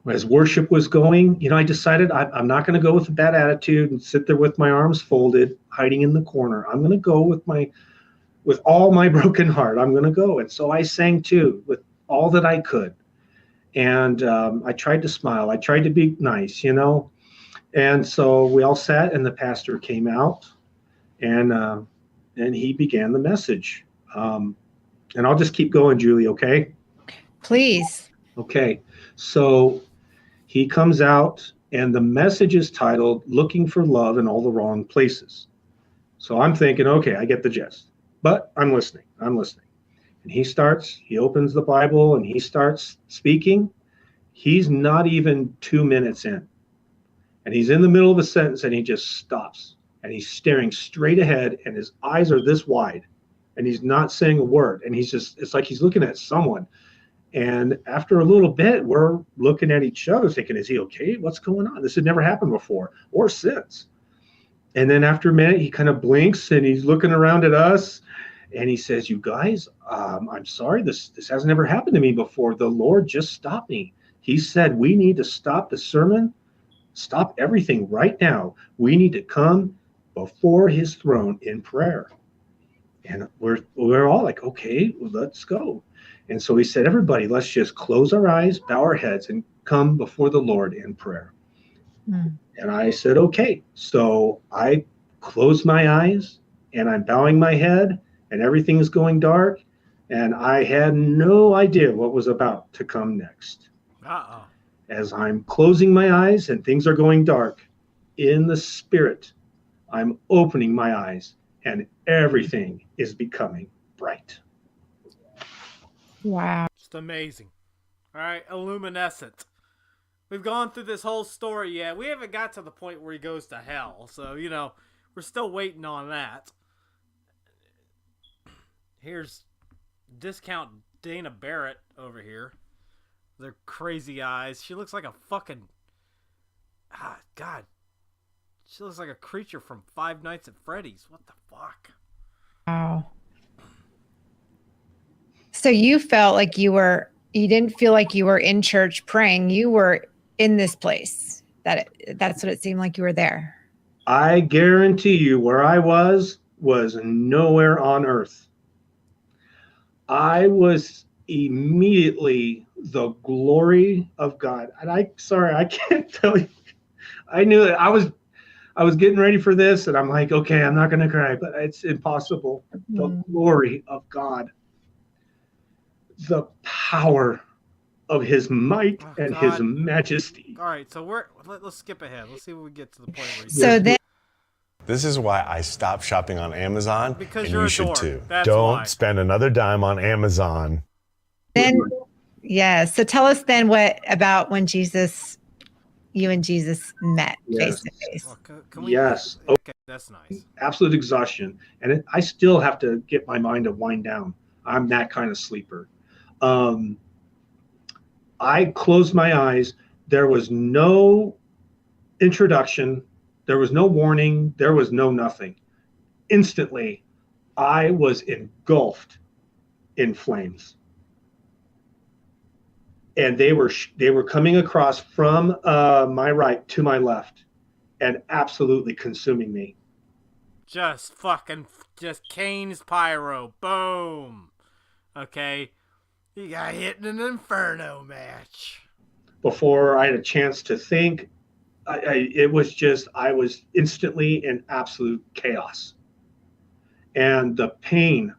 as worship was going, I decided I'm not going to go with a bad attitude and sit there with my arms folded, hiding in the corner. I'm going to go with all my broken heart. I'm going to go. And so I sang too, with all that I could. And I tried to smile. I tried to be nice, And so we all sat, and the pastor came out, and he began the message. And I'll just keep going, Julie, okay? Please. Okay. So he comes out, and the message is titled, Looking for Love in All the Wrong Places. So I'm thinking, okay, I get the gist. But I'm listening. And he opens the Bible, and he starts speaking. He's not even 2 minutes in. And he's in the middle of a sentence, and he just stops. And he's staring straight ahead, and his eyes are this wide. And he's not saying a word. And it's like he's looking at someone. And after a little bit, we're looking at each other thinking, is he okay? What's going on? This had never happened before or since. And then after a minute, he kind of blinks, and he's looking around at us. And he says, you guys, I'm sorry. This hasn't ever happened to me before. The Lord just stopped me. He said, we need to stop the sermon, stop everything right now. We need to come before his throne in prayer. And we're all like, okay, well, let's go. And so he said, everybody, let's just close our eyes, bow our heads, and come before the Lord in prayer. And I said, okay. So I closed my eyes, and I'm bowing my head, and everything's going dark. And I had no idea what was about to come next. As I'm closing my eyes and things are going dark, in the spirit, I'm opening my eyes, and everything is becoming bright. Wow. Just amazing. All right, illuminescent. We've gone through this whole story yet. We haven't got to the point where he goes to hell. So, we're still waiting on that. Here's discount Dana Barrett over here. Their crazy eyes. She looks like a fucking... God. She looks like a creature from Five Nights at Freddy's. What the fuck? Wow. So you felt like you didn't feel like you were in church praying. You were in this place. That's what it seemed like you were there. I guarantee you where I was nowhere on earth. I was immediately the glory of God. And I can't tell you. I knew that I was getting ready for this, and I'm like, okay, I'm not going to cry, but it's impossible. The glory of God, the power of his might and his majesty. All right, so let's skip ahead. Let's see when we get to the point where so then. This is why I stopped shopping on Amazon, because and you're you a should dork. too. That's Don't why. spend another dime on Amazon. Then, yeah. So tell us then what when you and Jesus met face to face. Yes. Okay, that's nice. Absolute exhaustion. And I still have to get my mind to wind down. I'm that kind of sleeper. I closed my eyes. There was no introduction. There was no warning. There was no nothing. Instantly, I was engulfed in flames. And they were coming across from my right to my left and absolutely consuming me. Just Kane's pyro. Boom. Okay. You got hit in an inferno match. Before I had a chance to think, it was just, I was instantly in absolute chaos. And the pain,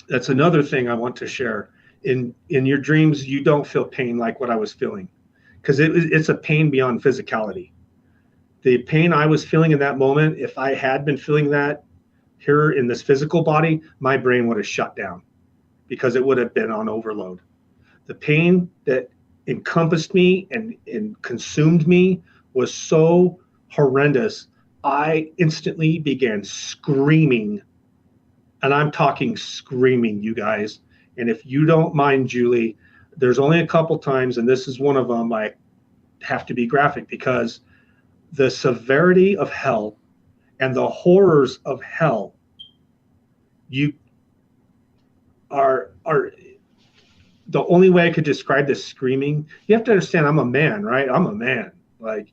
that's another thing I want to share. In your dreams, you don't feel pain like what I was feeling, because it's a pain beyond physicality. The pain I was feeling in that moment, if I had been feeling that here in this physical body, my brain would have shut down because it would have been on overload. The pain that encompassed me and consumed me was so horrendous. I instantly began screaming, and I'm talking screaming, you guys. And if you don't mind, Julie, there's only a couple times, and this is one of them, I have to be graphic because the severity of hell and the horrors of hell, you are the only way I could describe this screaming. You have to understand, I'm a man, right? I'm a man. Like,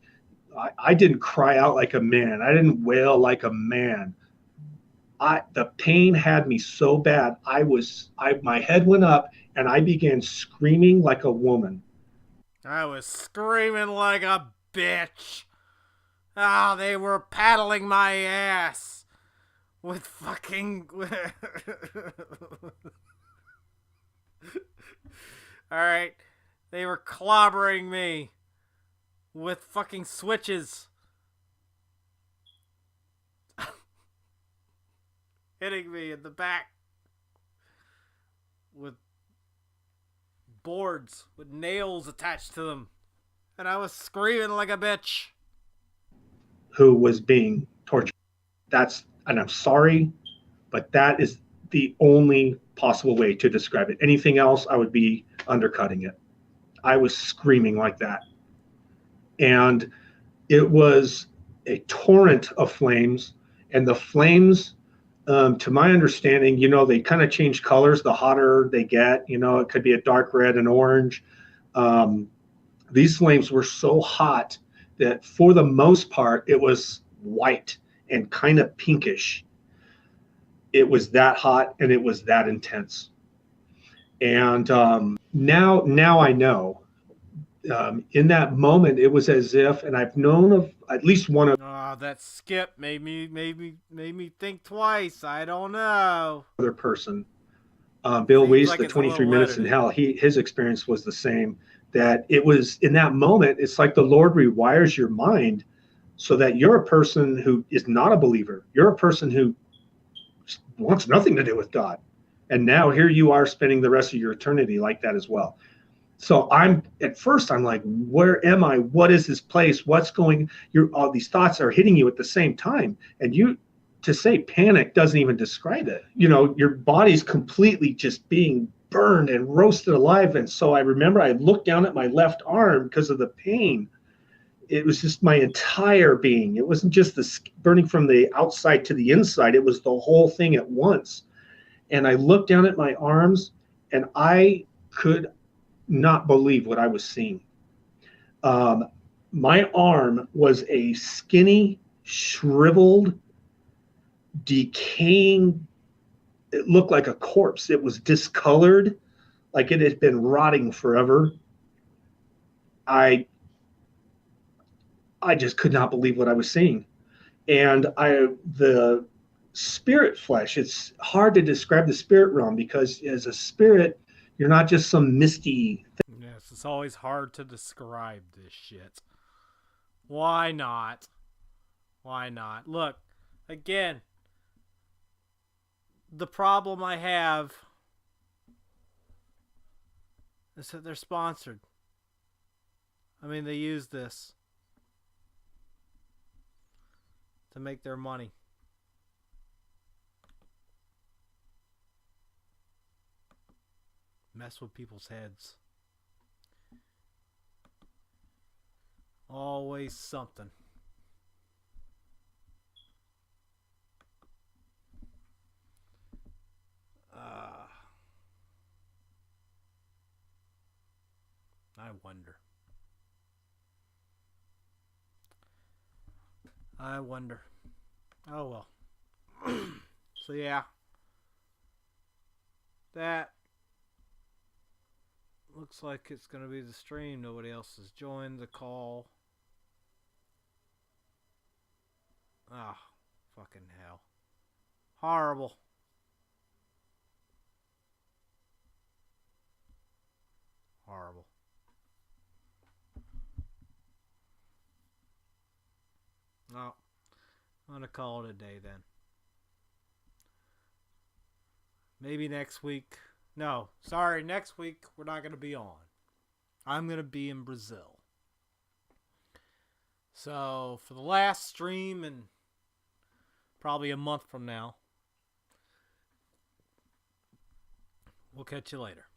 I didn't cry out like a man. I didn't wail like a man. The pain had me so bad. My head went up and I began screaming like a woman. I was screaming like a bitch. Ah, they were paddling my ass with fucking. Alright. They were clobbering me with fucking switches. Hitting me in the back with boards with nails attached to them. And I was screaming like a bitch. Who was being tortured. And I'm sorry, but that is the only possible way to describe it. Anything else, I would be undercutting it. I was screaming like that. And it was a torrent of flames. And the flames, to my understanding, they kind of change colors the hotter they get. It could be a dark red and orange. These flames were so hot that for the most part, it was white and kind of pinkish. It was that hot and it was that intense. And now I know. In that moment, it was as if, and I've known of at least one of. That skip made me think twice. I don't know. Other person, Bill Weiss, like the 23 Minutes in Hell. His experience was the same. That it was in that moment. It's like the Lord rewires your mind so that you're a person who is not a believer. You're a person who wants nothing to do with God. And now here you are spending the rest of your eternity like that as well. So at first I'm like, where am I? What is this place? What's going? All these thoughts are hitting you at the same time. And to say panic doesn't even describe it. Your body's completely just being burned and roasted alive. And so I remember I looked down at my left arm because of the pain. It was just my entire being. It wasn't just the burning from the outside to the inside. It was the whole thing at once. And I looked down at my arms and I could not believe what I was seeing. My arm was a skinny, shriveled, decaying. It looked like a corpse. It was discolored, like it had been rotting forever. I just could not believe what I was seeing. And the spirit flesh, it's hard to describe the spirit realm because as a spirit, you're not just some misty thing. Yes, it's always hard to describe this shit. Why not? Why not? Look, again, the problem I have is that they're sponsored. I mean, they use this to make their money. Mess with people's heads. Always something. I wonder. Oh well. So yeah. That looks like it's going to be the stream. Nobody else has joined the call. Fucking hell. Horrible. Horrible. No. I'm going to call it a day then. Maybe next week. No, sorry, next week we're not going to be on. I'm going to be in Brazil. So, for the last stream and probably a month from now, we'll catch you later.